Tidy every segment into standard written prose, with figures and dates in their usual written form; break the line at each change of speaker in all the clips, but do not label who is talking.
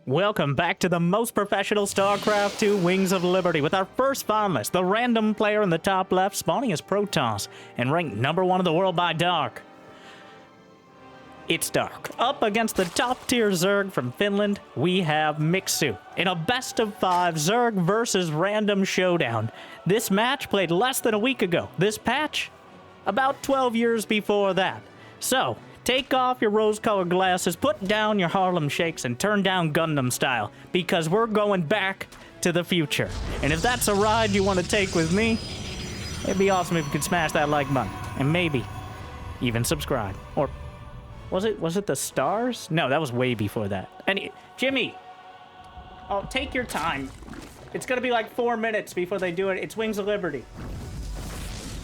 Welcome back to the most professional StarCraft 2 Wings of Liberty with our first finalist, the random player in the top left, spawning as Protoss and ranked #1 in the world by Dark. It's Dark. Up against the top-tier Zerg from Finland, we have Mixu in a best-of-5 Zerg versus random showdown. This match played less than a week ago. This patch, about 12 years before that. So, take off your rose-colored glasses, put down your Harlem Shakes, and turn down Gundam style, because we're going back to the future. And if that's a ride you want to take with me, it'd be awesome if you could smash that like button, and maybe even subscribe. Or was it the stars? No, that was way before that. Jimmy, oh, take your time. It's gonna be like 4 minutes before they do it. It's Wings of Liberty.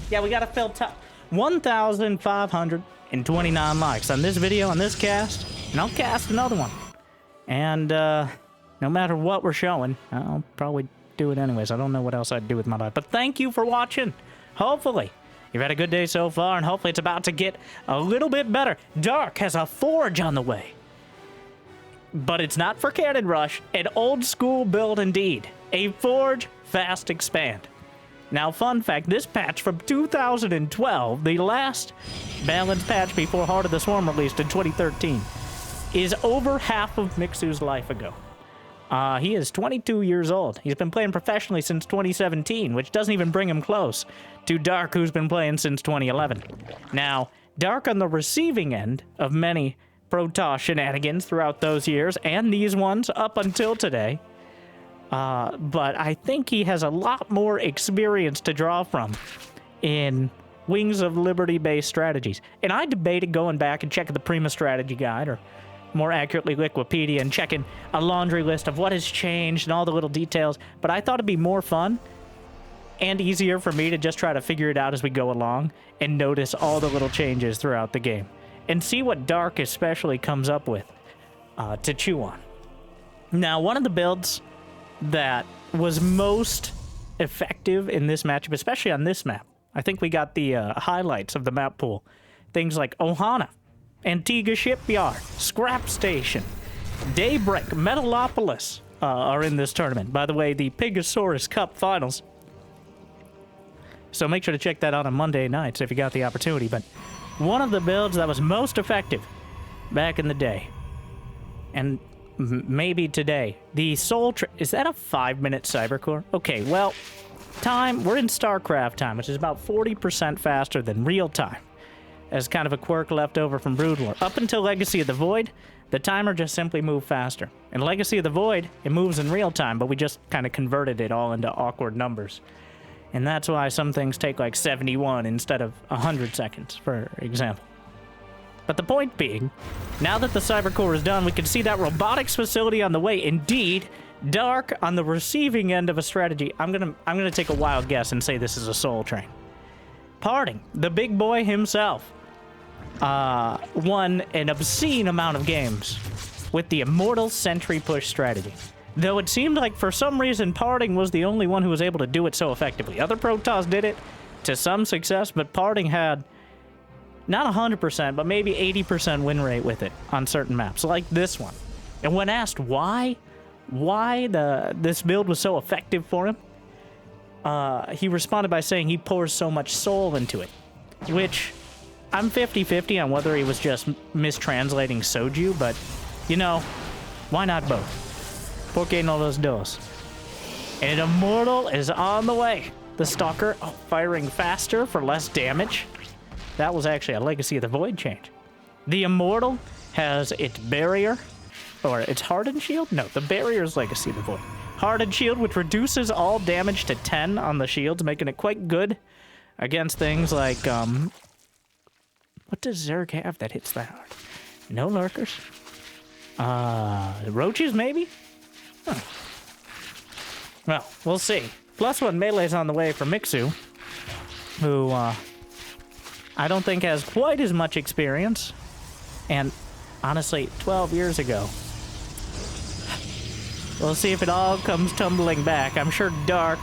Yeah, we gotta fill top 1,529 likes on this video, on this cast, and I'll cast another one. And no matter what we're showing, I'll probably do it anyways. I don't know what else I'd do with my life. But thank you for watching. Hopefully you've had a good day so far, and hopefully it's about to get a little bit better. Dark has a forge on the way. But it's not for Cannon Rush. An old school build indeed. A forge, fast expand. Now, fun fact, this patch from 2012, the last balanced patch before Heart of the Swarm released in 2013, is over half of Mixu's life ago. He is 22 years old. He's been playing professionally since 2017, which doesn't even bring him close to Dark, who's been playing since 2011. Now, Dark on the receiving end of many Protoss shenanigans throughout those years, and these ones up until today. But I think he has a lot more experience to draw from in Wings of Liberty-based strategies. And I debated going back and checking the Prima Strategy Guide, or more accurately Wikipedia, and checking a laundry list of what has changed and all the little details. But I thought it'd be more fun and easier for me to just try to figure it out as we go along and notice all the little changes throughout the game. And see what Dark especially comes up with to chew on. Now, one of the builds that was most effective in this matchup, especially on this map, I think we got the highlights of the map pool. Things like Ohana, Antigua Shipyard, Scrap Station, Daybreak, Metalopolis are in this tournament. By the way, the Pigosaurus Cup Finals. So make sure to check that out on Monday nights if you got the opportunity. But one of the builds that was most effective back in the day, and maybe today, the Soul is that a 5-minute Cybercore? Okay, well, time, we're in StarCraft time, which is about 40% faster than real time, as kind of a quirk left over from Brood War. Up until Legacy of the Void, the timer just simply moved faster. In Legacy of the Void, it moves in real time, but we just kind of converted it all into awkward numbers. And that's why some things take like 71 instead of 100 seconds, for example. But the point being, now that the Cybercore is done, we can see that robotics facility on the way. Indeed, Dark on the receiving end of a strategy. I'm gonna take a wild guess and say this is a Soul Train. Parting, the big boy himself, won an obscene amount of games with the Immortal Sentry Push strategy. Though it seemed like for some reason Parting was the only one who was able to do it so effectively. Other Protoss did it to some success, but Parting had not 100%, but maybe 80% win rate with it on certain maps, like this one. And when asked why this build was so effective for him, he responded by saying he pours so much soul into it, which I'm 50-50 on whether he was just mistranslating soju, but, you know, why not both? Porque no los dos. And Immortal is on the way. The Stalker, firing faster for less damage. That was actually a Legacy of the Void change. The Immortal has its barrier, or its Hardened Shield? No, the barrier is Legacy of the Void. Hardened Shield, which reduces all damage to 10 on the shields, making it quite good against things like, what does Zerg have that hits that hard? No lurkers? Roaches, maybe? Huh. Well, we'll see. +1 melee's on the way for Mixu, who, I don't think has quite as much experience. And honestly, 12 years ago. We'll see if it all comes tumbling back. I'm sure Dark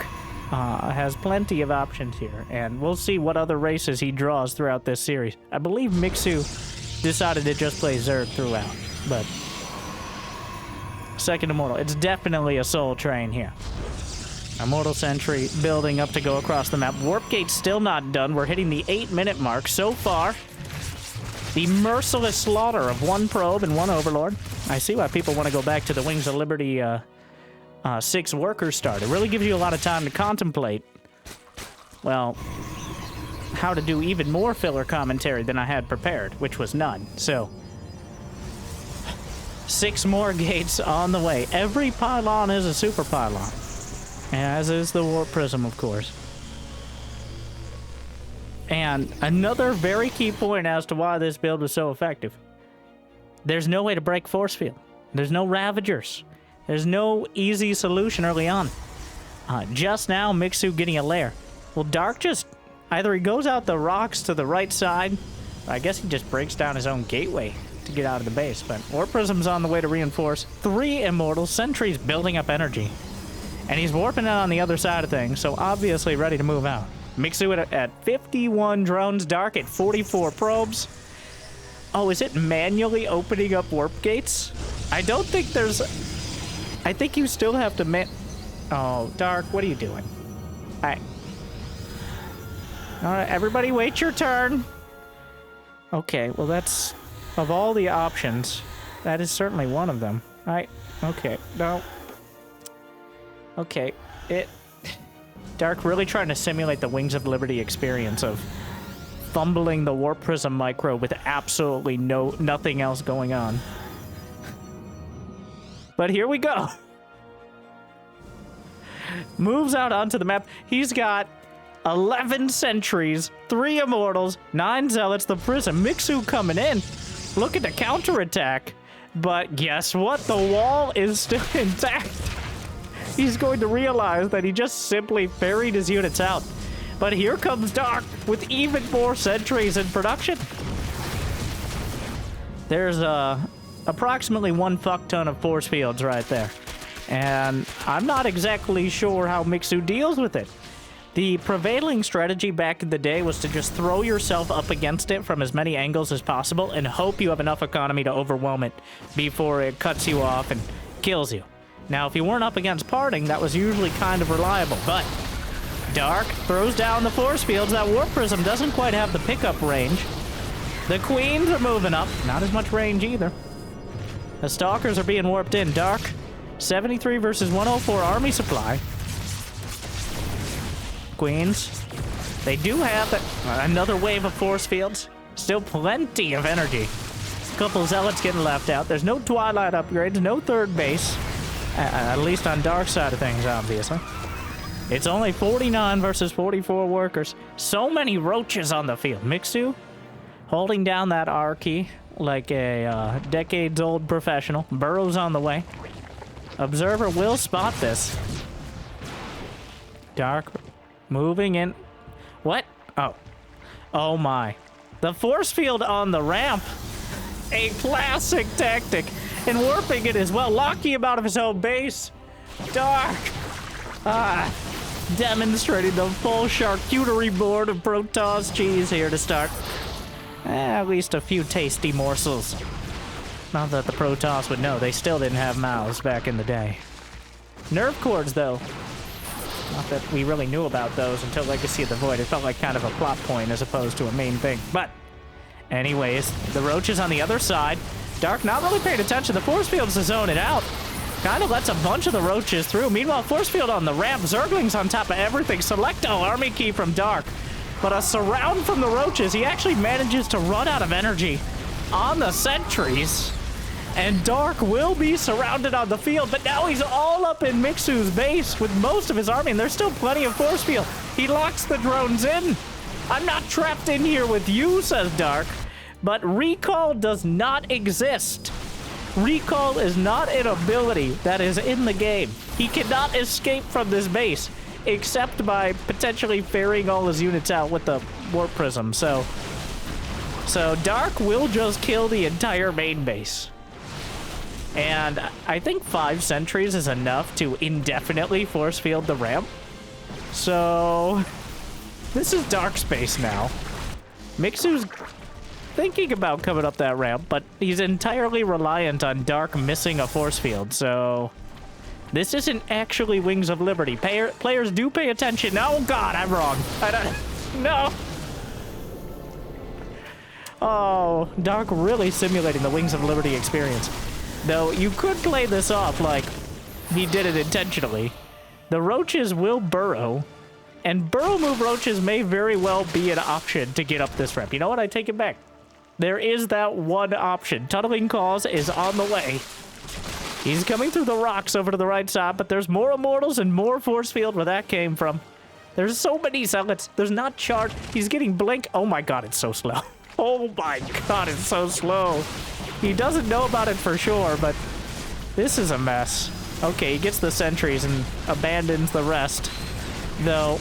has plenty of options here. And we'll see what other races he draws throughout this series. I believe Mixu decided to just play Zerg throughout. But second Immortal. It's definitely a Soul Train here. Immortal Sentry building up to go across the map. Warp Gate's still not done. We're hitting the 8-minute mark so far. The merciless slaughter of one probe and one Overlord. I see why people want to go back to the Wings of Liberty 6 worker start. It really gives you a lot of time to contemplate, well, how to do even more filler commentary than I had prepared, which was none. So, 6 more gates on the way. Every pylon is a super pylon. As is the Warp Prism, of course. And another very key point as to why this build was so effective. There's no way to break force field. There's no Ravagers. There's no easy solution early on. Just now, Mixu getting a lair. Well, Dark just... either he goes out the rocks to the right side, or I guess he just breaks down his own gateway to get out of the base. But Warp Prism's on the way to reinforce. 3 Immortals. Sentry's building up energy. And he's warping out on the other side of things, so obviously ready to move out. Mixu at 51 drones, Dark at 44 probes. Oh, is it manually opening up warp gates? I don't think there's... I think you still have to Oh, Dark, what are you doing? Alright, everybody wait your turn. Okay, well that's... of all the options, that is certainly one of them. Okay, no. Okay, Dark really trying to simulate the Wings of Liberty experience of fumbling the Warp Prism micro with absolutely nothing else going on. But here we go. Moves out onto the map. He's got 11 sentries, 3 Immortals, 9 Zealots, the Prism. Mixu coming in. Look at the counterattack. But guess what? The wall is still intact. He's going to realize that he just simply ferried his units out. But here comes Dark with even more sentries in production. There's approximately 1 fuck ton of force fields right there. And I'm not exactly sure how Mixu deals with it. The prevailing strategy back in the day was to just throw yourself up against it from as many angles as possible and hope you have enough economy to overwhelm it before it cuts you off and kills you. Now, if you weren't up against parting, that was usually kind of reliable, but Dark throws down the force fields. That Warp Prism doesn't quite have the pickup range. The Queens are moving up. Not as much range either. The Stalkers are being warped in. Dark, 73 versus 104 army supply. Queens, they do have another wave of force fields. Still plenty of energy. A couple Zealots getting left out. There's no Twilight upgrades, no third base. At least on Dark side of things, obviously. It's only 49 versus 44 workers. So many roaches on the field. Mixu holding down that R key like a decades-old professional. Burrow's on the way. Observer will spot this. Dark moving in. What? Oh. Oh my. The force field on the ramp. A classic tactic. And warping it as well, locking him out of his own base. Dark. Demonstrating the full charcuterie board of Protoss cheese here to start. At least a few tasty morsels. Not that the Protoss would know, they still didn't have mouths back in the day. Nerve cords, though. Not that we really knew about those until Legacy of the Void. It felt like kind of a plot point as opposed to a main thing. But, anyways, the roaches on the other side. Dark not really paying attention. The force field's to zone it out. Kind of lets a bunch of the roaches through. Meanwhile, force field on the ramp. Zerglings on top of everything. Selecto army key from Dark. But a surround from the roaches. He actually manages to run out of energy on the sentries. And Dark will be surrounded on the field. But now he's all up in Mixu's base with most of his army. And there's still plenty of force field. He locks the drones in. I'm not trapped in here with you, says Dark. But recall does not exist. Recall is not an ability that is in the game. He cannot escape from this base, except by potentially ferrying all his units out with the Warp Prism. So Dark will just kill the entire main base. And I think 5 sentries is enough to indefinitely force field the ramp. So this is Dark space now. Mixu's thinking about coming up that ramp, but he's entirely reliant on Dark missing a force field, so... This isn't actually Wings of Liberty. Players do pay attention. Oh, God, I'm wrong. I don't... No! Oh, Dark really simulating the Wings of Liberty experience. Though, you could play this off like he did it intentionally. The roaches will burrow, and burrow move roaches may very well be an option to get up this ramp. You know what? I take it back. There is that one option. Tunneling Claws is on the way. He's coming through the rocks over to the right side, but there's more Immortals and more force field where that came from. There's so many zealots. There's not charge. He's getting blink. Oh my God, it's so slow. Oh my God, it's so slow. He doesn't know about it for sure, but this is a mess. Okay, he gets the sentries and abandons the rest. Though,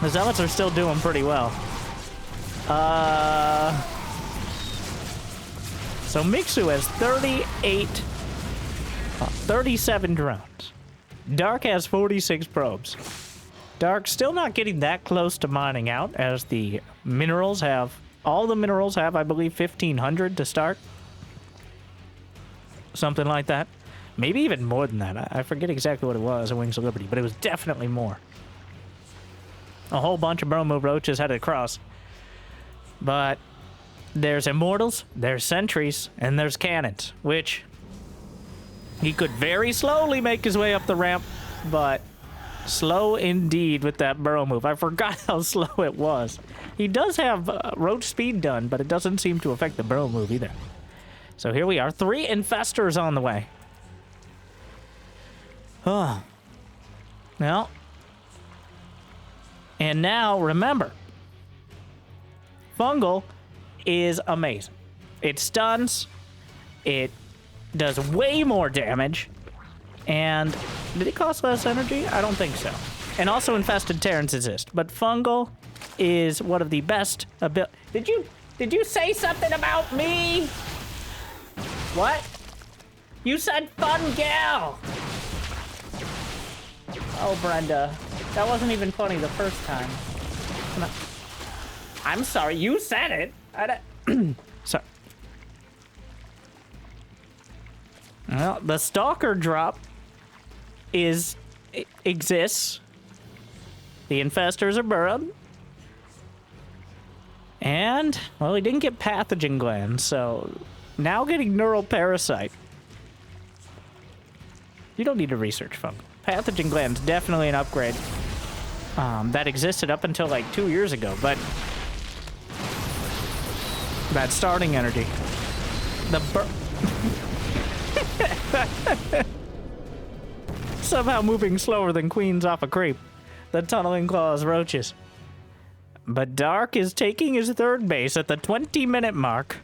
the zealots are still doing pretty well. So Mixu has 37 drones. Dark has 46 probes. Dark still not getting that close to mining out, as the minerals have... All the minerals have, I believe, 1,500 to start. Something like that. Maybe even more than that. I forget exactly what it was in Wings of Liberty, but it was definitely more. A whole bunch of Bromo roaches headed across. But there's Immortals, there's Sentries, and there's Cannons, which he could very slowly make his way up the ramp, but slow indeed with that burrow move. I forgot how slow it was. He does have roach speed done, but it doesn't seem to affect the burrow move either. So here we are, 3 Infestors on the way. Oh. Well. And now, remember, Fungal is amazing. It stuns, it does way more damage, and did it cost less energy? I don't think so. And also infested Terrans exist, but Fungal is one of the best Did you say something about me? What? You said fun gal. Oh, Brenda. That wasn't even funny the first time. I'm sorry, you said it. Sorry. Well, the Stalker drop exists. The Infestors are burrowed. And, well, he didn't get Pathogen Glands, so now getting Neural Parasite. You don't need to research Fungal. Pathogen Gland's definitely an upgrade. That existed up until like 2 years ago, but that starting energy. Somehow moving slower than Queens off a creep. The Tunneling Claws roaches. But Dark is taking his third base at the 20-minute mark.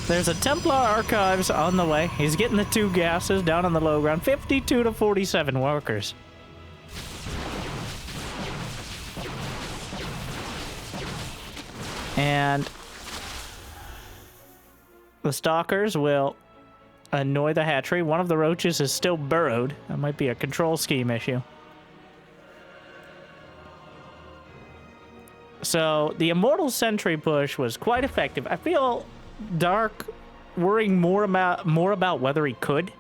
There's a Templar Archives on the way. He's getting the 2 gases down on the low ground. 52 to 47 workers. And the Stalkers will annoy the hatchery. One of the roaches is still burrowed. That might be a control scheme issue. So the Immortal Sentry push was quite effective. I feel Dark worrying more about whether he could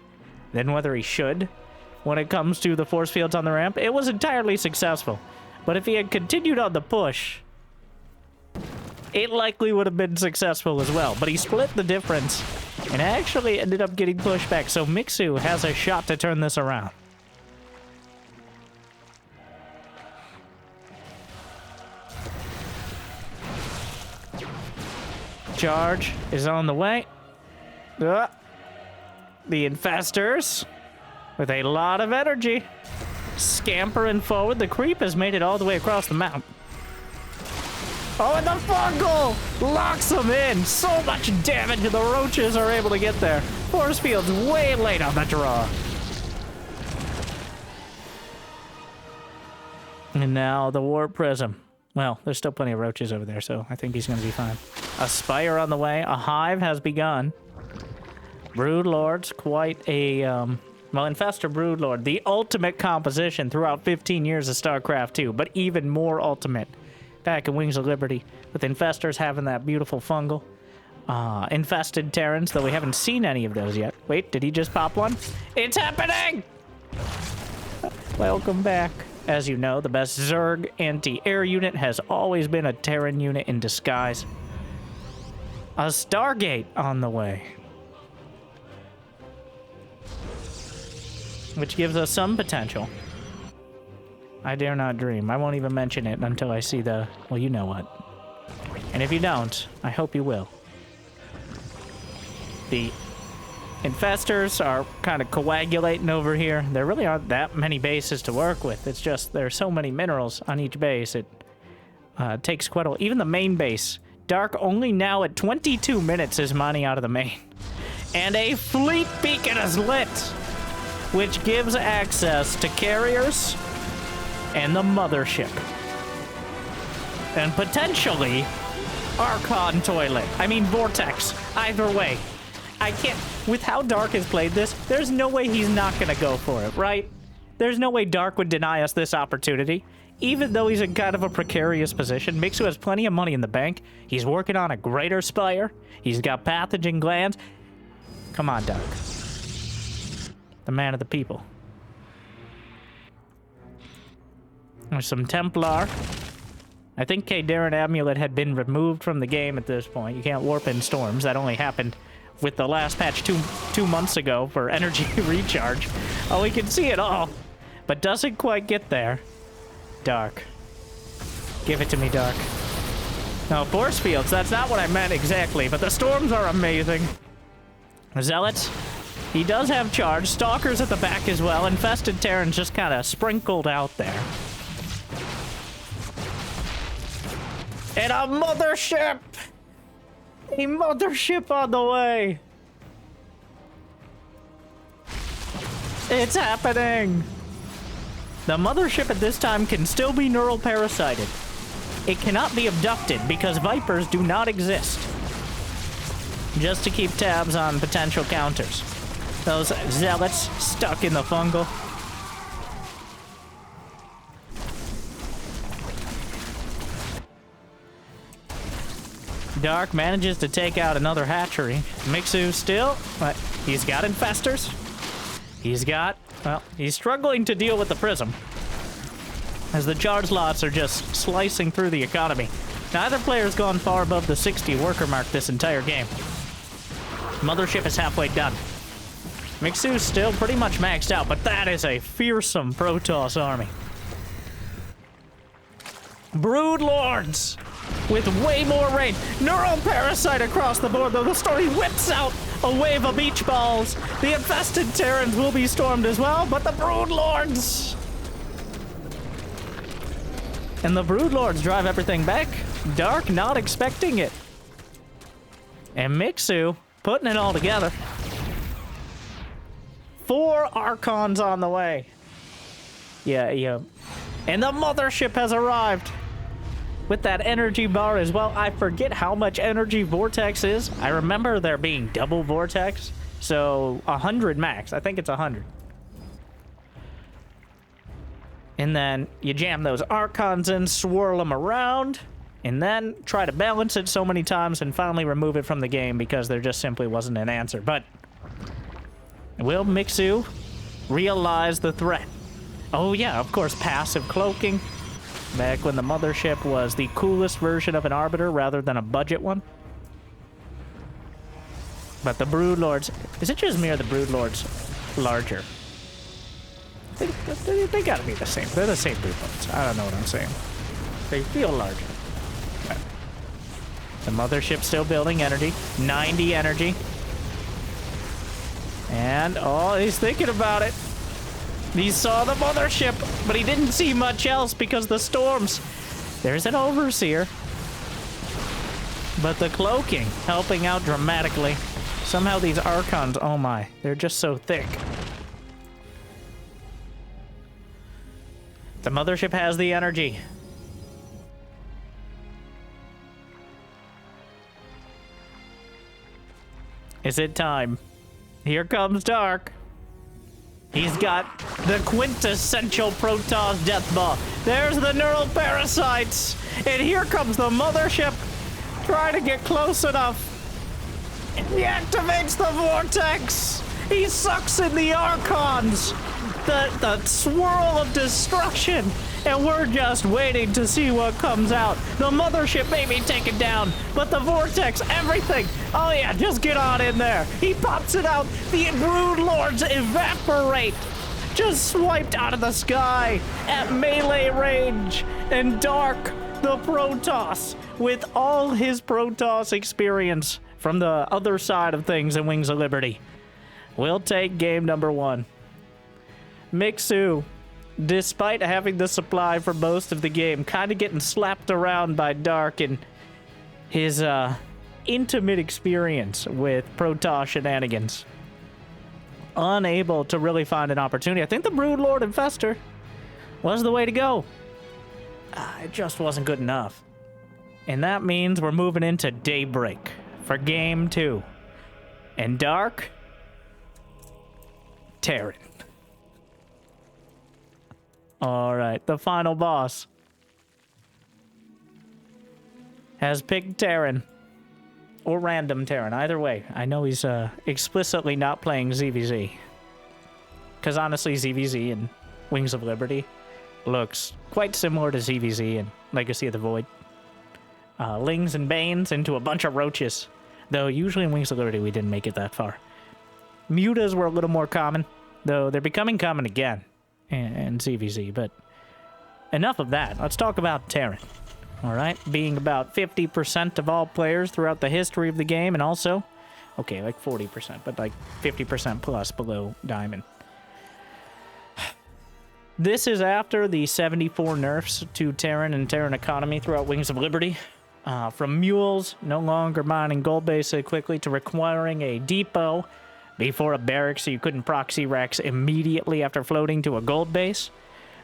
than whether he should when it comes to the force fields on the ramp. It was entirely successful, but if he had continued on the push, it likely would have been successful as well. But he split the difference and actually ended up getting pushed back, so Mixu has a shot to turn this around. Charge is on the way. The Infestors, with a lot of energy, scampering forward. The creep has made it all the way across the map. Oh, and the Fungal locks them in. So much damage, the roaches are able to get there. Force field's way late on the draw. And now the Warp Prism. Well, there's still plenty of roaches over there, so I think he's going to be fine. A Spire on the way. A Hive has begun. Broodlords, quite a, well, Infestor Broodlord. The ultimate composition throughout 15 years of StarCraft 2, but even more ultimate back in Wings of Liberty, with Infestors having that beautiful fungal. Infested Terrans, though we haven't seen any of those yet. Wait, did he just pop one? It's happening! Welcome back. As you know, the best Zerg anti-air unit has always been a Terran unit in disguise. A Stargate on the way. Which gives us some potential. I dare not dream. I won't even mention it until I see the... well, you know what. And if you don't, I hope you will. The Infestors are kind of coagulating over here. There really aren't that many bases to work with. It's just there's so many minerals on each base. It takes quite a... even the main base. Dark only now at 22 minutes is mining out of the main. And a fleet beacon is lit, which gives access to carriers and the mothership. And potentially Archon toilet. I mean Vortex. Either way. I can't... with how Dark has played this, there's no way he's not gonna go for it, right? There's no way Dark would deny us this opportunity. Even though he's in kind of a precarious position, Mixu has plenty of money in the bank. He's working on a greater spire. He's got pathogen glands. Come on, Dark. The man of the people. There's some Templar. I think Kadaran Amulet had been removed from the game at this point. You can't warp in storms. That only happened with the last patch two months ago for energy recharge. Oh, we can see it all, but doesn't quite get there. Dark. Give it to me, Dark. No, force fields, that's not what I meant exactly, but the storms are amazing. Zealots, he does have charge. Stalkers at the back as well. Infested Terrans just kind of sprinkled out there. And a mothership! A mothership on the way! It's happening! The mothership at this time can still be neural parasited. It cannot be abducted because Vipers do not exist. Just to keep tabs on potential counters. Those zealots stuck in the fungal. Dark manages to take out another hatchery. Mixu still, but he's got infestors. He's got, well, he's struggling to deal with the prism, as the charge lots are just slicing through the economy. Neither player's gone far above the 60 worker mark this entire game. Mothership is halfway done. Mixu's still pretty much maxed out, but that is a fearsome Protoss army. Brood Lords with way more range. Neural Parasite across the board, though the story whips out a wave of beach balls. The infested Terrans will be stormed as well, but the Brood Lords... and the Brood Lords drive everything back. Dark not expecting it. And Mixu putting it all together. 4 Archons on the way. Yeah. And the mothership has arrived. With that energy bar as well. I forget how much energy Vortex is. I remember there being double Vortex. So 100 max. I think it's 100. And then you jam those Archons in, swirl them around, and then try to balance it so many times and finally remove it from the game because there just simply wasn't an answer. But will Mixu realize the threat? Oh yeah, of course, passive cloaking. Back when the mothership was the coolest version of an Arbiter rather than a budget one. But the Brood Lords... is it just me or the Brood Lords larger? They gotta be the same. They're the same Brood Lords. I don't know what I'm saying. They feel larger. But the mothership still building energy. 90 energy. And, oh, he's thinking about it. He saw the mothership, but he didn't see much else because of the storms. There's an Overseer. But the cloaking helping out dramatically. Somehow these Archons, oh my, they're just so thick. The mothership has the energy. Is it time? Here comes Dark. He's got the quintessential Protoss death ball. There's the neural parasites. And here comes the mothership trying to get close enough. He activates the vortex. He sucks in the archons. The swirl of destruction. And we're just waiting to see what comes out. The mothership may be taken down, but the vortex, everything. Oh yeah, just get on in there. He pops it out. The brood lords evaporate. Just swiped out of the sky at melee range. And Dark, the Protoss, with all his Protoss experience from the other side of things in Wings of Liberty, will take game number 1. Mixu, despite having the supply for most of the game, kind of getting slapped around by Dark and his intimate experience with Protoss shenanigans, unable to really find an opportunity. I think the Broodlord Infester was the way to go. It just wasn't good enough. And that means we're moving into Daybreak for game 2. And Dark, Terran. Alright, the final boss has picked Terran. Or random Terran, either way. I know he's explicitly not playing ZVZ. Because honestly, ZVZ and Wings of Liberty looks quite similar to ZVZ and Legacy of the Void. Lings and Banes into a bunch of roaches. Though usually in Wings of Liberty we didn't make it that far. Mutas were a little more common, though they're becoming common again in ZVZ, but enough of that. Let's talk about Terran. Alright, being about 50% of all players throughout the history of the game, and also, okay, like 40%, but like 50% plus below Diamond. This is after the 74 nerfs to Terran and Terran economy throughout Wings of Liberty. From mules no longer mining gold base so quickly to requiring a depot before a barracks so you couldn't proxy racks immediately after floating to a gold base,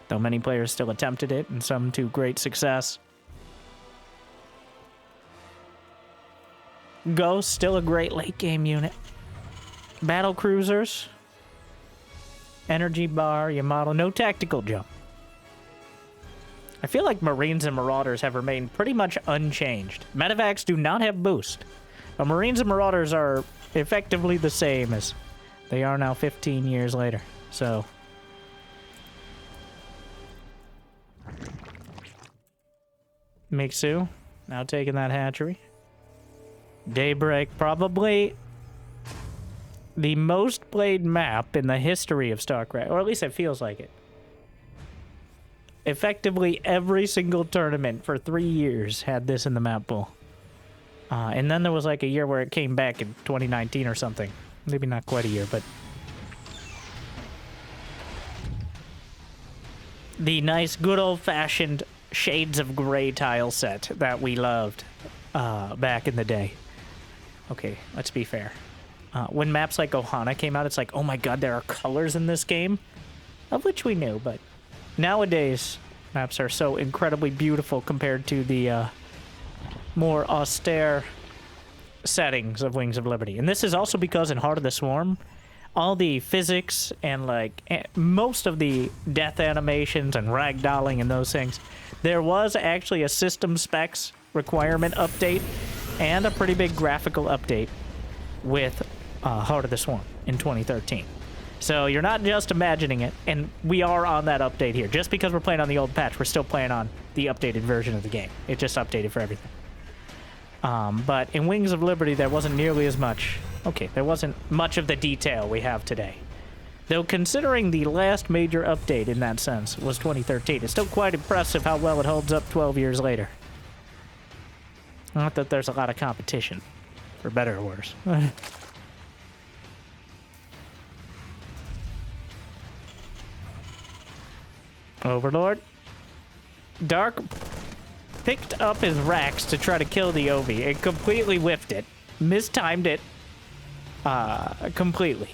though many players still attempted it, and some to great success. Ghost, still a great late game unit. Battle cruisers, energy bar, Yamato, no tactical jump. I feel like Marines and Marauders have remained pretty much unchanged. Medevacs do not have boost, but Marines and Marauders are effectively the same as they are now 15 years later. So Mixu now taking that hatchery. Daybreak, probably the most played map in the history of StarCraft, or at least it feels like it. Effectively every single tournament for 3 years had this in the map pool. And then there was like a year where it came back in 2019 or something. Maybe not quite a year, but the nice, good old-fashioned shades of gray tile set that we loved back in the day. Okay, let's be fair. When maps like Ohana came out, it's like, oh my god, there are colors in this game, of which we knew, but nowadays maps are so incredibly beautiful compared to the more austere settings of Wings of Liberty. And this is also because in Heart of the Swarm, all the physics and like most of the death animations and ragdolling and those things, there was actually a system specs requirement update and a pretty big graphical update with Heart of the Swarm in 2013. So you're not just imagining it, and we are on that update here. Just because we're playing on the old patch, we're still playing on the updated version of the game. It just updated for everything. But in Wings of Liberty, there wasn't nearly as much. Okay, there wasn't much of the detail we have today. Though considering the last major update in that sense was 2013, it's still quite impressive how well it holds up 12 years later. Not that there's a lot of competition, for better or worse. Overlord. Dark picked up his racks to try to kill the Ovi and completely whiffed it. Mistimed it completely.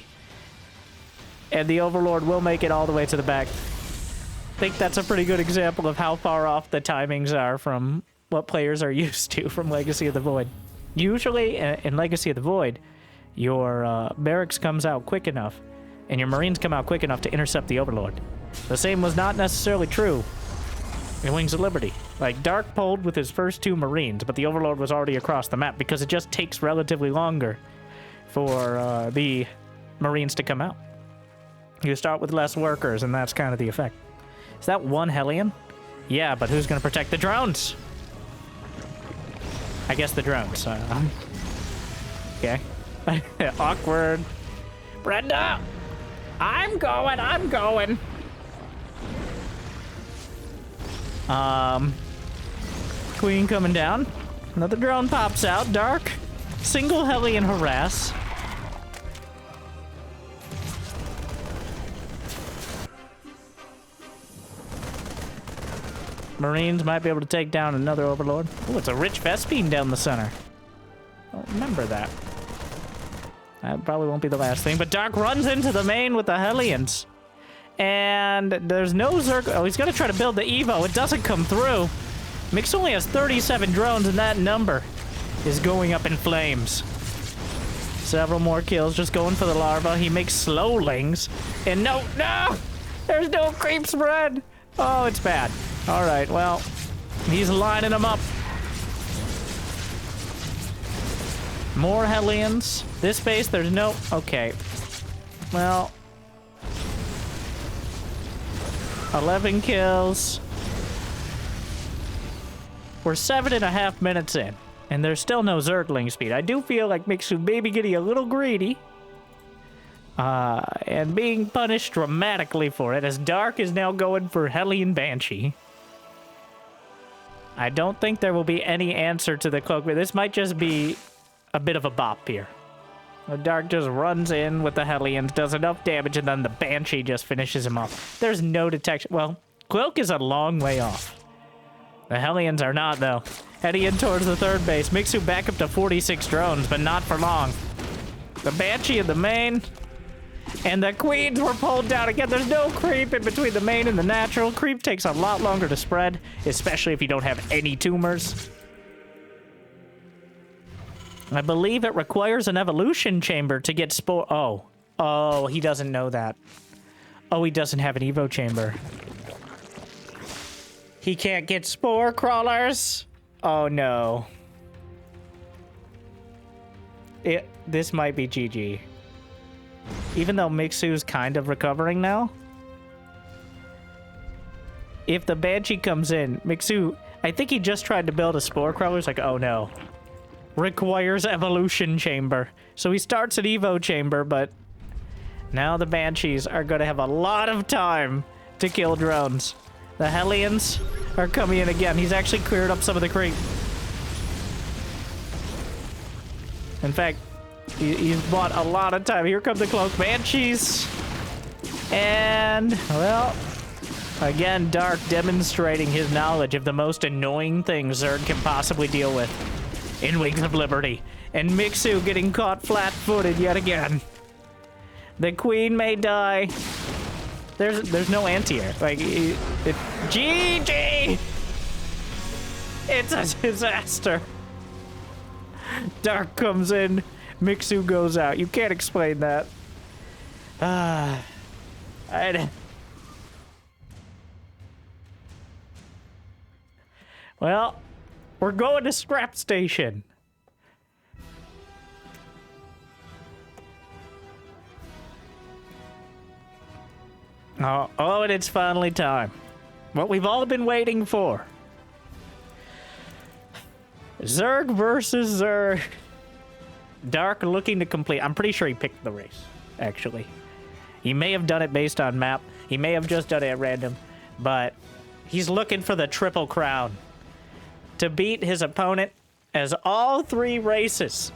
And the Overlord will make it all the way to the back. I think that's a pretty good example of how far off the timings are from what players are used to from Legacy of the Void. Usually, in Legacy of the Void, your barracks comes out quick enough, and your Marines come out quick enough to intercept the Overlord. The same was not necessarily true in Wings of Liberty. Like, Dark pulled with his first 2 Marines, but the Overlord was already across the map because it just takes relatively longer for the Marines to come out. You start with less workers, and that's kind of the effect. Is that 1 Hellion? Yeah, but who's going to protect the drones? I guess the drones. Okay. Awkward. Brenda! I'm going! Queen coming down. Another drone pops out. Dark. Single Hellion harass. Marines might be able to take down another Overlord. Oh, it's a rich Vespine down the center. Don't remember that. That probably won't be the last thing, but Dark runs into the main with the Hellions. And there's no Zerg. Oh, he's going to try to build the Evo. It doesn't come through. Mix only has 37 drones, and that number is going up in flames. Several more kills, just going for the larva. He makes slowlings. And no! There's no creep spread! Oh, it's bad. All right, well, he's lining them up. More Hellions. This base, there's no... Okay. Well... 11 kills. We're 7.5 minutes in, and there's still no Zergling speed. I do feel like Mixu may be getting a little greedy. And being punished dramatically for it, as Dark is now going for Hellion Banshee. I don't think there will be any answer to the cloak, but this might just be a bit of a bop here. The Dark just runs in with the Hellions, does enough damage, and then the Banshee just finishes him off. There's no detection. Well, Cloak is a long way off. The Hellions are not, though. Heading in towards the 3rd base. Mixu back up to 46 drones, but not for long. The Banshee in the main. And the Queens were pulled down again. There's no creep in between the main and the natural. Creep takes a lot longer to spread, especially if you don't have any tumors. I believe it requires an evolution chamber to get spore. Oh, he doesn't know that. Oh, he doesn't have an Evo chamber. He can't get spore crawlers. Oh, no. This might be GG. Even though Mixu's kind of recovering now. If the Banshee comes in, Mixu, I think he just tried to build a spore crawler. It's like, oh no. Requires evolution chamber. So he starts an Evo chamber, but now the Banshees are going to have a lot of time to kill drones. The Hellions are coming in again. He's actually cleared up some of the creep. In fact, he's bought a lot of time. Here come the Cloak Banshees. And, well, again, Dark demonstrating his knowledge of the most annoying things Zerg can possibly deal with in Wings of Liberty. And Mixu getting caught flat-footed yet again. The Queen may die. There's no anti-air. Like, GG! It's a disaster. Dark comes in. Mixu goes out. You can't explain that. Well, we're going to Scrap Station. Oh, and it's finally time. What we've all been waiting for. Zerg versus Zerg. Dark looking to complete. I'm pretty sure he picked the race, actually. He may have done it based on map. He may have just done it at random. But he's looking for the triple crown. To beat his opponent as all 3 races.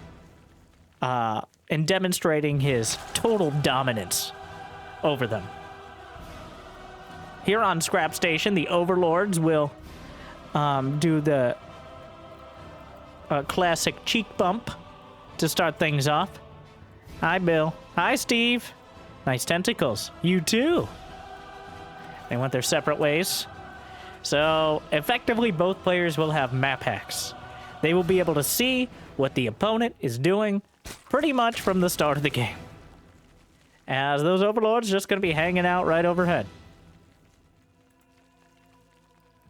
And demonstrating his total dominance over them. Here on Scrap Station, the Overlords will do the classic cheek bump to start things off. Hi, Bill. Hi, Steve. Nice tentacles. You too. They went their separate ways. So, effectively, both players will have map hacks. They will be able to see what the opponent is doing pretty much from the start of the game. As those Overlords just going to be hanging out right overhead.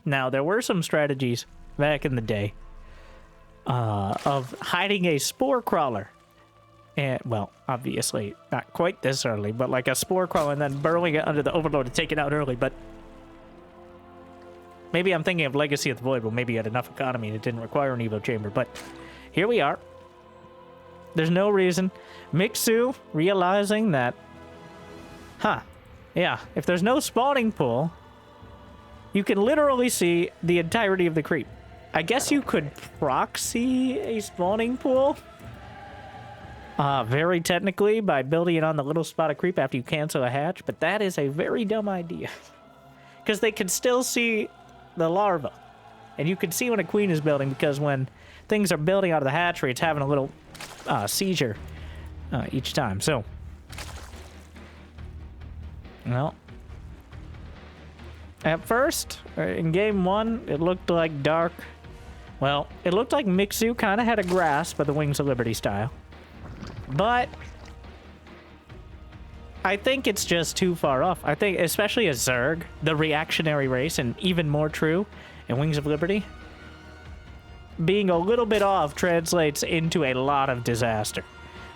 Now, there were some strategies back in the day of hiding a spore crawler. And, well, obviously, not quite this early, but like a spore crawler and then burrowing it under the Overlord to take it out early, but maybe I'm thinking of Legacy of the Void, well, maybe you had enough economy and it didn't require an Evo chamber, but here we are. There's no reason. Mixu realizing that, yeah, if there's no spawning pool, you can literally see the entirety of the creep. I guess you could proxy a spawning pool, very technically, by building it on the little spot of creep after you cancel a hatch, but that is a very dumb idea. Because they can still see the larva. And you can see when a queen is building, because when things are building out of the hatchery, it's having a little seizure each time. So, well, at first, in game one, it looked like Dark. Well, it looked like Mixu kind of had a grasp of the Wings of Liberty style. But I think it's just too far off. I think, especially as Zerg, the reactionary race, and even more true in Wings of Liberty, being a little bit off translates into a lot of disaster.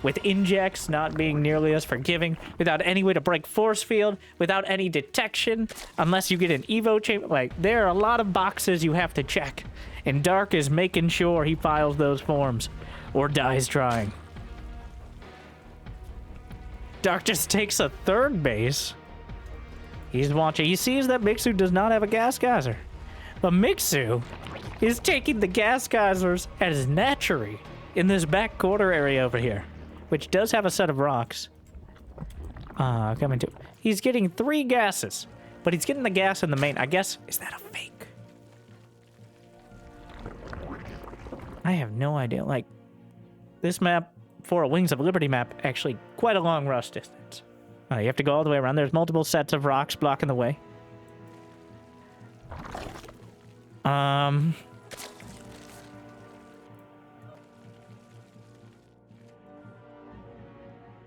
With injects not being nearly as forgiving, without any way to break force field, without any detection, unless you get an Evo chamber. Like, there are a lot of boxes you have to check, and Dark is making sure he files those forms, or dies trying. Dark just takes a third base. He's watching. He sees that Mixu does not have a gas geyser. But Mixu is taking the gas geysers as natural in this back quarter area over here, which does have a set of rocks. Coming to. He's getting 3 gases, but he's getting the gas in the main. I guess, is that a fake? I have no idea. Like, this map, for a Wings of Liberty map, actually quite a long rush distance. You have to go all the way around. There's multiple sets of rocks blocking the way.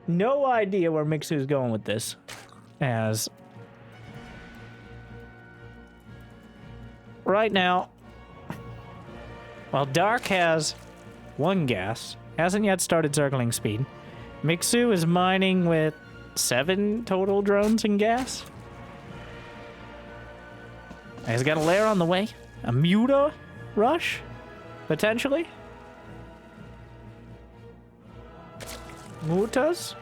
No idea where Mixu's going with this, as right now, while Dark has 1 gas, hasn't yet started circling speed, Mixu is mining with 7 total drones and gas. He's got a lair on the way. A Muta rush, potentially. Mutas,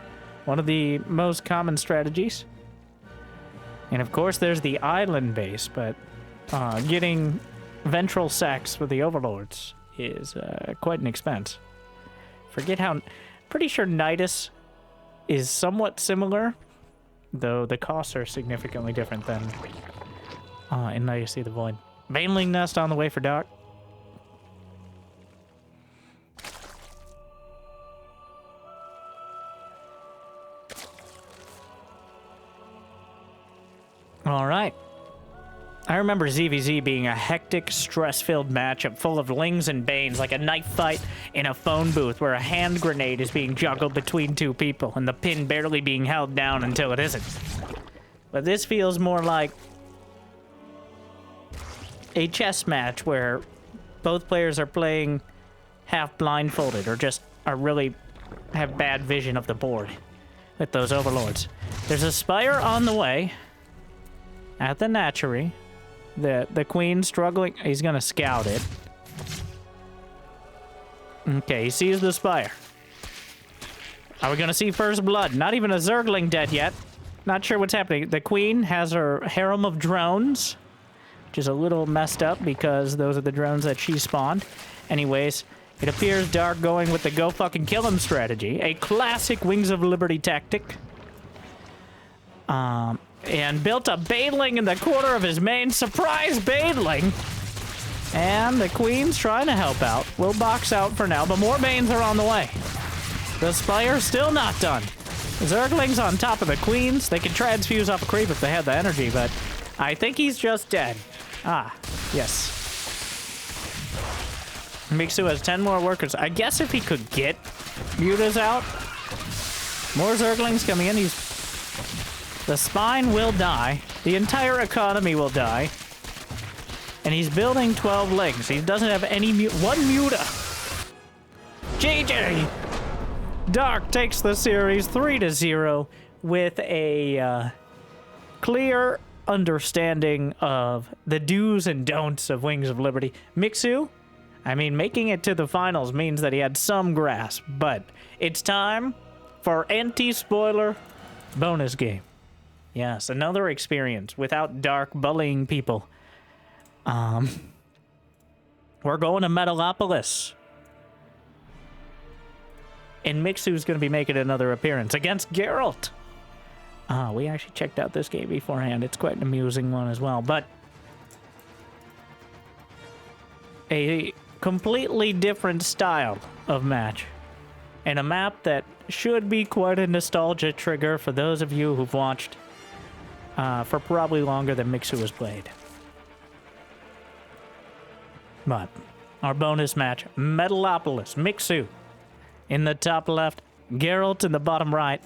one of the most common strategies. And of course, there's the island base, but getting ventral sacks with the overlords is quite an expense. Forget how. Pretty sure Nidus is somewhat similar, though the costs are significantly different than in Legacy of the Void. Baneling Nest on the way for Dark. All right. I remember ZVZ being a hectic, stress-filled matchup full of Lings and Banes, like a knife fight in a phone booth where a hand grenade is being juggled between 2 people and the pin barely being held down until it isn't. But this feels more like a chess match where both players are playing half blindfolded or just are really have bad vision of the board with those overlords. There's a Spire on the way at the Natchery. The Queen struggling. He's gonna scout it. Okay, he sees the Spire. Are we gonna see first blood? Not even a Zergling dead yet. Not sure what's happening. The Queen has her harem of drones, which is a little messed up because those are the drones that she spawned. Anyways, it appears Dark going with the go fucking kill him strategy. A classic Wings of Liberty tactic. And built a Baneling in the corner of his main. Surprise Baneling! And the Queen's trying to help out. We'll box out for now, but more Banes are on the way. The Spire's still not done. Zergling's on top of the Queens. They can transfuse off a creep if they had the energy, but I think he's just dead. Ah, yes. Mixu has 10 more workers. I guess if he could get Mutas out. More Zerglings coming in. The spine will die. The entire economy will die. And he's building 12 legs. He doesn't have any one muta. GG! Dark takes the series 3-0 with a clear understanding of the do's and don'ts of Wings of Liberty. Mixu, I mean, making it to the finals means that he had some grasp, but it's time for anti-spoiler bonus game. Yes, another experience without Dark bullying people. We're going to Metalopolis. And Mixu's going to be making another appearance against Geralt. We actually checked out this game beforehand. It's quite an amusing one as well. But a completely different style of match. And a map that should be quite a nostalgia trigger for those of you who've watched for probably longer than Mixu has played. But our bonus match, Metalopolis, Mixu in the top left, Geralt in the bottom right.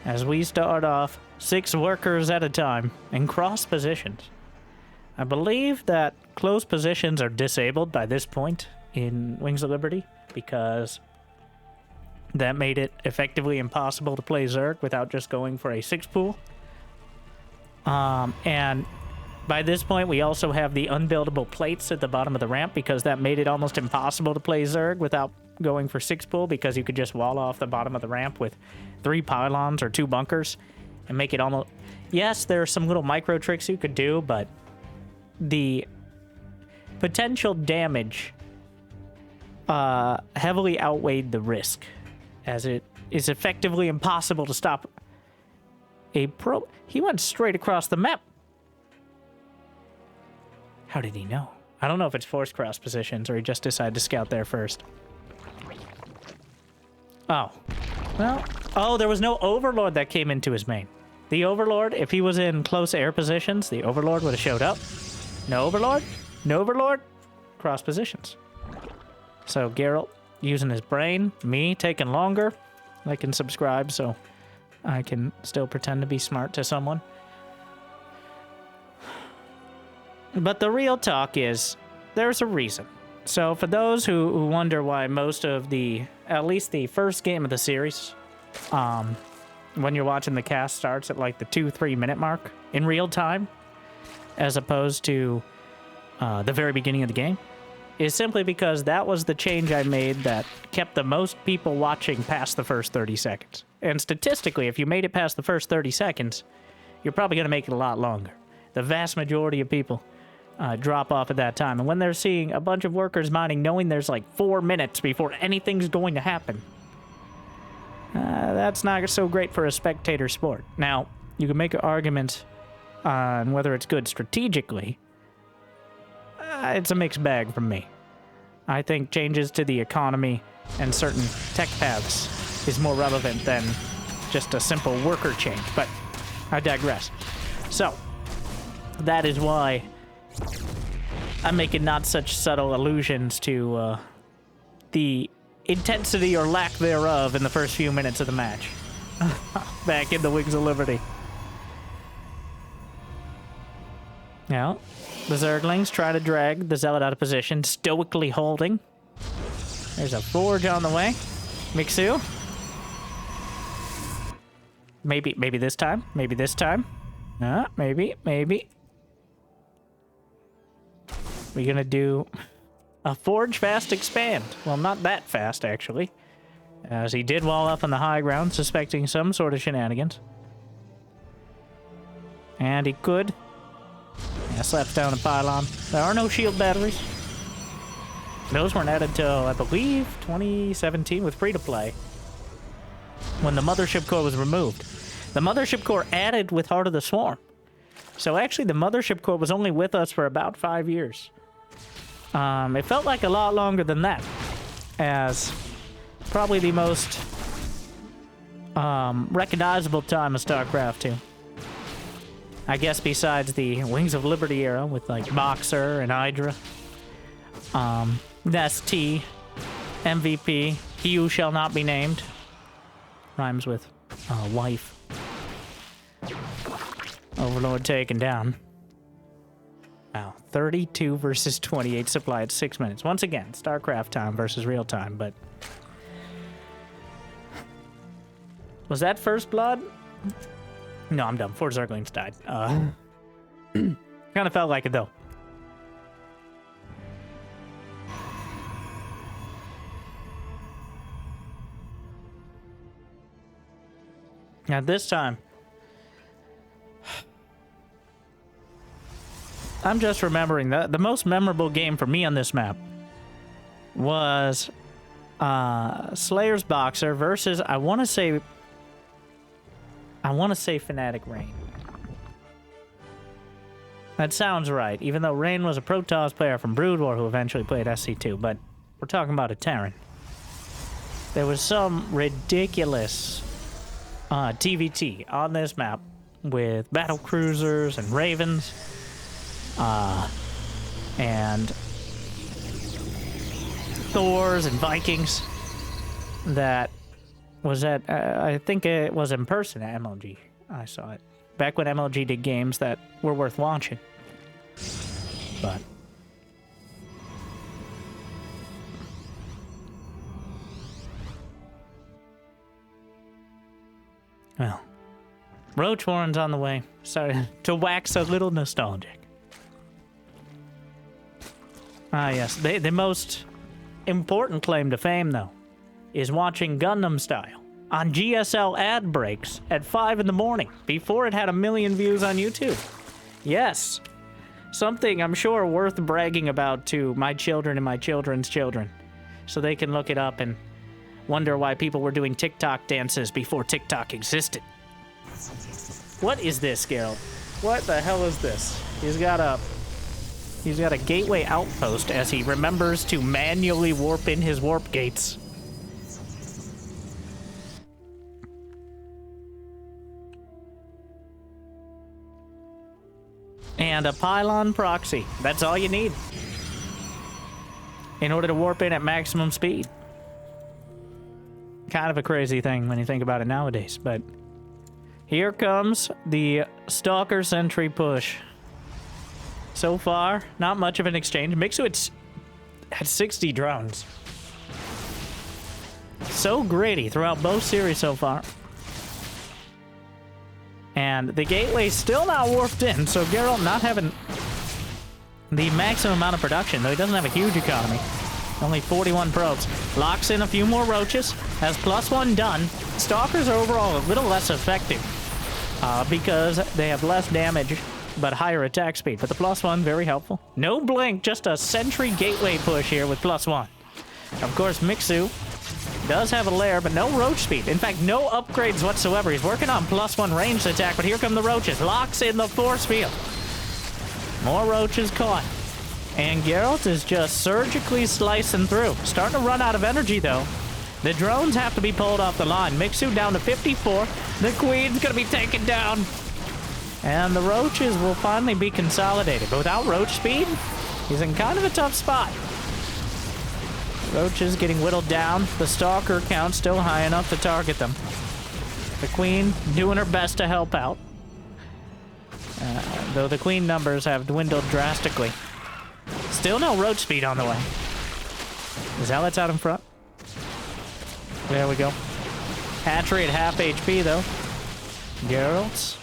As we start off 6 workers at a time in cross positions. I believe that close positions are disabled by this point in Wings of Liberty because that made it effectively impossible to play Zerg without just going for a 6 pool. And by this point, we also have the unbuildable plates at the bottom of the ramp because that made it almost impossible to play Zerg without going for 6 pool because you could just wall off the bottom of the ramp with 3 pylons or 2 bunkers and make it almost... Yes, there are some little micro tricks you could do, but the potential damage heavily outweighed the risk, as it is effectively impossible to stop a pro... He went straight across the map. How did he know? I don't know if it's forced cross positions or he just decided to scout there first. Oh. Well, oh, there was no Overlord that came into his main. The Overlord, if he was in close air positions, the Overlord would have showed up. No Overlord? No Overlord? Cross positions. So Geralt using his brain, me taking longer. Like and subscribe so I can still pretend to be smart to someone. But the real talk is, there's a reason. So for those who wonder why most of at least the first game of the series, when you're watching the cast starts at like the 2-3 minute mark in real time, as opposed to the very beginning of the game, is simply because that was the change I made that kept the most people watching past the first 30 seconds. And statistically, if you made it past the first 30 seconds, you're probably going to make it a lot longer. The vast majority of people drop off at that time. And when they're seeing a bunch of workers mining, knowing there's like 4 minutes before anything's going to happen, that's not so great for a spectator sport. Now, you can make an argument on whether it's good strategically. It's a mixed bag from me. I think changes to the economy and certain tech paths is more relevant than just a simple worker change, but I digress. So, that is why I'm making not such subtle allusions to the intensity or lack thereof in the first few minutes of the match. Back in the Wings of Liberty. Now, the Zerglings try to drag the Zealot out of position, stoically holding. There's a forge on the way. Mixu. Maybe this time. Maybe this time. Maybe. We're gonna do a forge fast expand. Well, not that fast, actually. As he did wall up on the high ground, suspecting some sort of shenanigans. And he could. Yeah, slaps down a pylon. There are no shield batteries. Those weren't added till, I believe, 2017 with free-to-play, when the Mothership Core was removed. The Mothership Core added with Heart of the Swarm. So actually, the Mothership Core was only with us for about 5 years. It felt like a lot longer than that, as probably the most recognizable time of StarCraft 2. I guess besides the Wings of Liberty era with like Boxer and Hydra, Nest T, MVP, He Who Shall Not Be Named, rhymes with wife. Overlord taken down. Wow, 32 versus 28 supply at 6 minutes. Once again, StarCraft time versus real time, but... Was that first blood? No, I'm dumb. 4 Zerglings died. Kind of felt like it, though. Now, this time... I'm just remembering that the most memorable game for me on this map was Slayer's Boxer versus, I want to say Fnatic Rain. That sounds right, even though Rain was a Protoss player from Brood War who eventually played SC2, but we're talking about a Terran. There was some ridiculous TVT on this map with battle cruisers and ravens. And Thors and Vikings that was at, I think it was in person at MLG. I saw it. Back when MLG did games that were worth watching. But... well, Roach Warren's on the way. Sorry to wax a little nostalgic. Ah, yes. The most important claim to fame, though, is watching Gundam Style on GSL ad breaks at 5 in the morning before it had 1 million views on YouTube. Yes. Something I'm sure worth bragging about to my children and my children's children, so they can look it up and wonder why people were doing TikTok dances before TikTok existed. What is this, Geralt? What the hell is this? He's got a gateway outpost as he remembers to manually warp in his warp gates. And a pylon proxy. That's all you need in order to warp in at maximum speed. Kind of a crazy thing when you think about it nowadays, but here comes the Stalker Sentry push. So far, not much of an exchange. Mixu had 60 drones. So gritty throughout both series so far. And the gateway's still not warped in, so Geralt not having the maximum amount of production, though he doesn't have a huge economy. Only 41 probes. Locks in a few more roaches, has +1 done. Stalkers are overall a little less effective because they have less damage but higher attack speed. But the +1, very helpful. No blink, just a sentry gateway push here with +1. Of course, Mixu does have a lair, but no roach speed. In fact, no upgrades whatsoever. He's working on +1 ranged attack, but here come the roaches. Locks in the force field. More roaches caught. And Geralt is just surgically slicing through. Starting to run out of energy, though. The drones have to be pulled off the line. Mixu down to 54. The Queen's gonna be taken down. And the roaches will finally be consolidated. But without roach speed, he's in kind of a tough spot. Roaches getting whittled down. The Stalker count still high enough to target them. The Queen doing her best to help out. Though the Queen numbers have dwindled drastically. Still no roach speed on the way. Zealots out in front. There we go. Hatchery at half HP, though. Geralt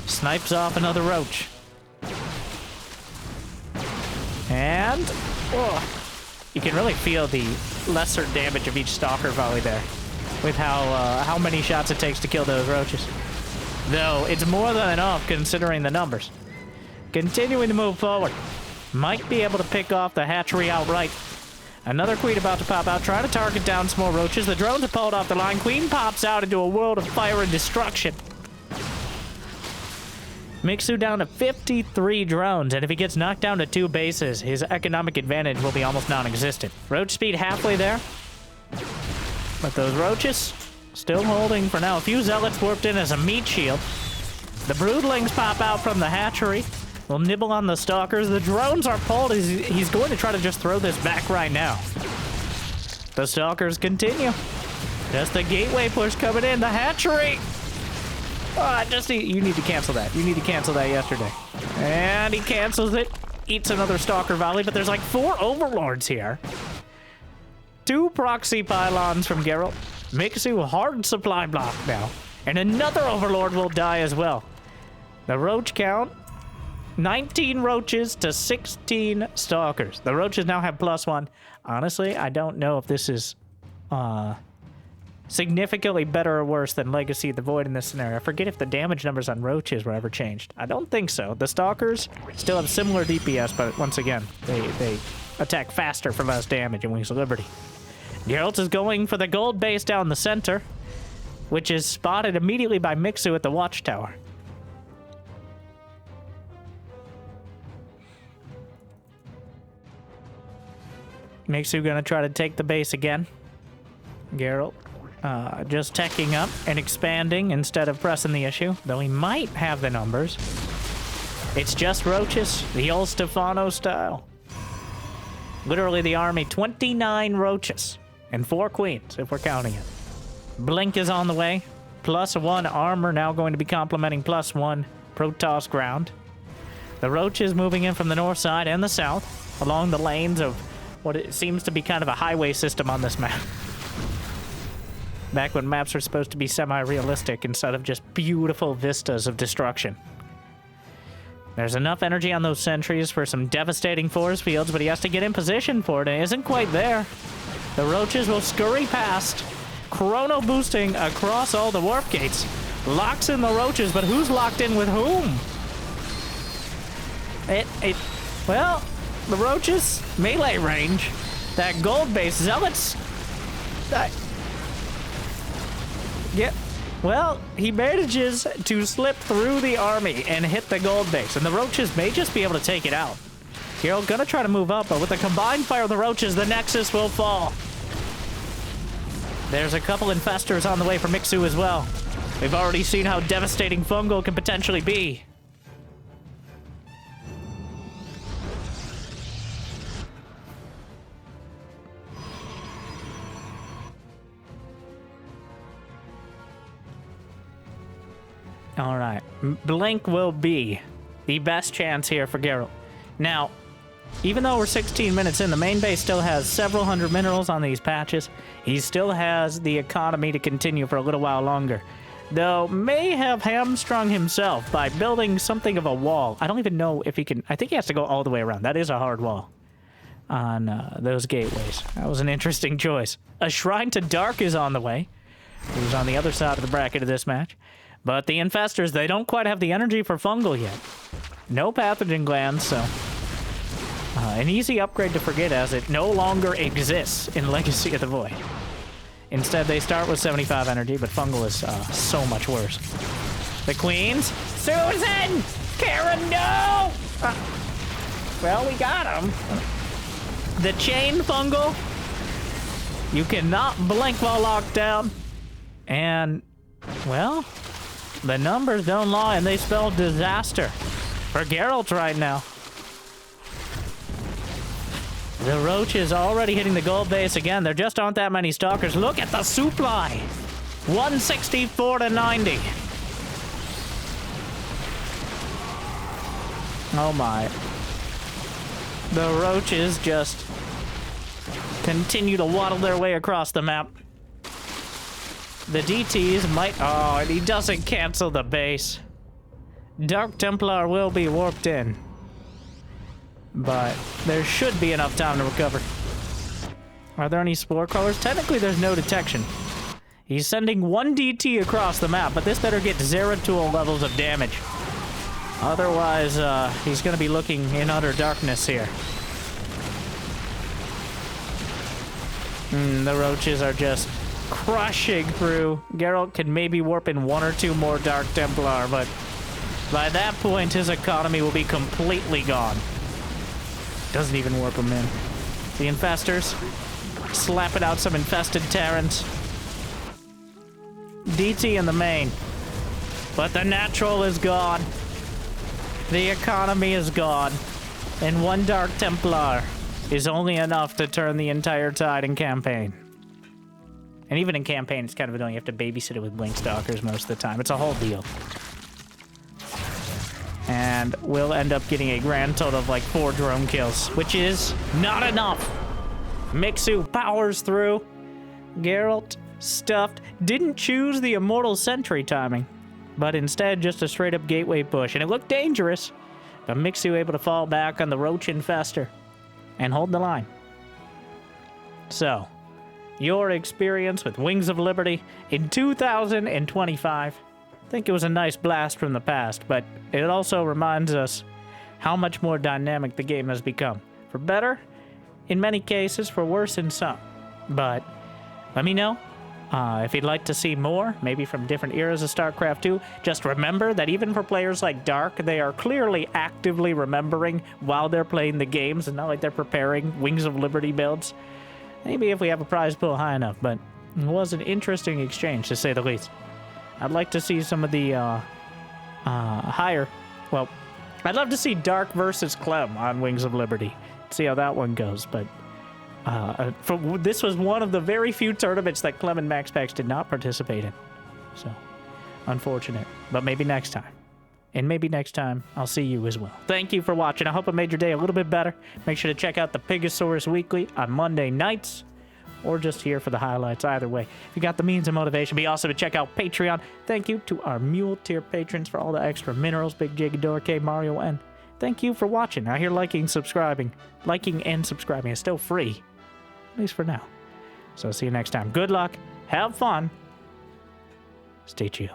snipes off another roach. And... oh, you can really feel the lesser damage of each Stalker volley there. With how many shots it takes to kill those roaches. Though, it's more than enough considering the numbers. Continuing to move forward. Might be able to pick off the hatchery outright. Another Queen about to pop out, trying to target down some more roaches. The drones are pulled off the line. Queen pops out into a world of fire and destruction. Mixu down to 53 drones, and if he gets knocked down to 2 bases, his economic advantage will be almost non-existent. Roach speed halfway there. But those roaches still holding for now. A few zealots warped in as a meat shield. The broodlings pop out from the hatchery. Will nibble on the stalkers. The drones are pulled. He's going to try to just throw this back right now. The stalkers continue. Just the gateway push coming in. The hatchery. Oh, you need to cancel that. You need to cancel that yesterday. And he cancels it. Eats another Stalker Volley, but there's like 4 Overlords here. 2 proxy pylons from Geralt. Mixu hard supply block now. And another Overlord will die as well. The roach count, 19 roaches to 16 stalkers. The roaches now have +1. Honestly, I don't know if this is significantly better or worse than Legacy of the Void in this scenario. I forget if the damage numbers on roaches were ever changed. I don't think so. The stalkers still have similar DPS, but once again, they attack faster for less damage in Wings of Liberty. Geralt is going for the gold base down the center, which is spotted immediately by Mixu at the watchtower. Mixu gonna try to take the base again. Geralt just teching up and expanding instead of pressing the issue, though he might have the numbers. It's just roaches, the old Stefano style. Literally the army, 29 roaches and 4 queens, if we're counting it. Blink is on the way. +1 armor now going to be complementing +1 Protoss ground. The roaches moving in from the north side and the south along the lanes of what it seems to be kind of a highway system on this map. Back when maps are supposed to be semi-realistic instead of just beautiful vistas of destruction. There's enough energy on those sentries for some devastating force fields, but he has to get in position for it, and it isn't quite there. The roaches will scurry past, chrono boosting across all the warp gates. Locks in the roaches, but who's locked in with whom? Well, the roaches, melee range, that gold base, zealots. Well, he manages to slip through the army and hit the gold base, and the roaches may just be able to take it out. Geralt gonna try to move up, but with the combined fire of the roaches, the Nexus will fall. There's a couple infestors on the way for Mixu as well. We've already seen how devastating fungal can potentially be. All right, Blink will be the best chance here for Geralt. Now, even though we're 16 minutes in, the main base still has several hundred minerals on these patches. He still has the economy to continue for a little while longer, though may have hamstrung himself by building something of a wall. I don't even know if he can. I think he has to go all the way around. That is a hard wall on those gateways. That was an interesting choice. A Shrine to Dark is on the way. Who's on the other side of the bracket of this match. But the infestors, they don't quite have the energy for fungal yet. No pathogen glands, so an easy upgrade to forget as it no longer exists in Legacy of the Void. Instead, they start with 75 energy, but fungal is so much worse. The queens, Susan! Karen, no! Well, we got him. The chain fungal, you cannot blink while locked down. And, well, the numbers don't lie, and they spell disaster for Geralt right now. The roach is already hitting the gold base again. There just aren't that many stalkers. Look at the supply. 164 to 90. Oh my. The roaches just continue to waddle their way across the map. The DTs might... Oh, and he doesn't cancel the base. Dark Templar will be warped in. But there should be enough time to recover. Are there any spore crawlers? Technically, there's no detection. He's sending 1 DT across the map, but this better get Zeratul levels of damage. Otherwise, he's going to be looking in utter darkness here. The roaches are just crushing through. Geralt can maybe warp in 1 or 2 more Dark Templar, but by that point, his economy will be completely gone. Doesn't even warp him in. The infestors slapping out some infested Terrans. DT in the main. But the natural is gone. The economy is gone. And 1 Dark Templar is only enough to turn the entire tide in campaign. And even in campaign, it's kind of annoying. You have to babysit it with Blink Stalkers most of the time. It's a whole deal. And we'll end up getting a grand total of like 4 drone kills, which is not enough. Mixu powers through. Geralt, stuffed, didn't choose the Immortal Sentry timing, but instead just a straight up gateway push. And it looked dangerous, but Mixu able to fall back on the Roach Infester and hold the line. So, your experience with Wings of Liberty in 2025. I think it was a nice blast from the past, but it also reminds us how much more dynamic the game has become. For better, in many cases, for worse in some. But let me know if you'd like to see more, maybe from different eras of StarCraft 2. Just remember that even for players like Dark, they are clearly actively remembering while they're playing the games. It's not like they're preparing Wings of Liberty builds. Maybe if we have a prize pool high enough, but it was an interesting exchange, to say the least. I'd like to see some of the higher... Well, I'd love to see Dark versus Clem on Wings of Liberty. See how that one goes, but... this was one of the very few tournaments that Clem and Max Pax did not participate in. So, unfortunate. But maybe next time. And maybe next time, I'll see you as well. Thank you for watching. I hope it made your day a little bit better. Make sure to check out the Pigosaurus Weekly on Monday nights, or just here for the highlights. Either way, if you got the means and motivation, be awesome to check out Patreon. Thank you to our Mule Tier patrons for all the extra minerals. Big Jigador, K, Mario, and thank you for watching. I hear liking and subscribing is still free. At least for now. So see you next time. Good luck. Have fun. Stay chill.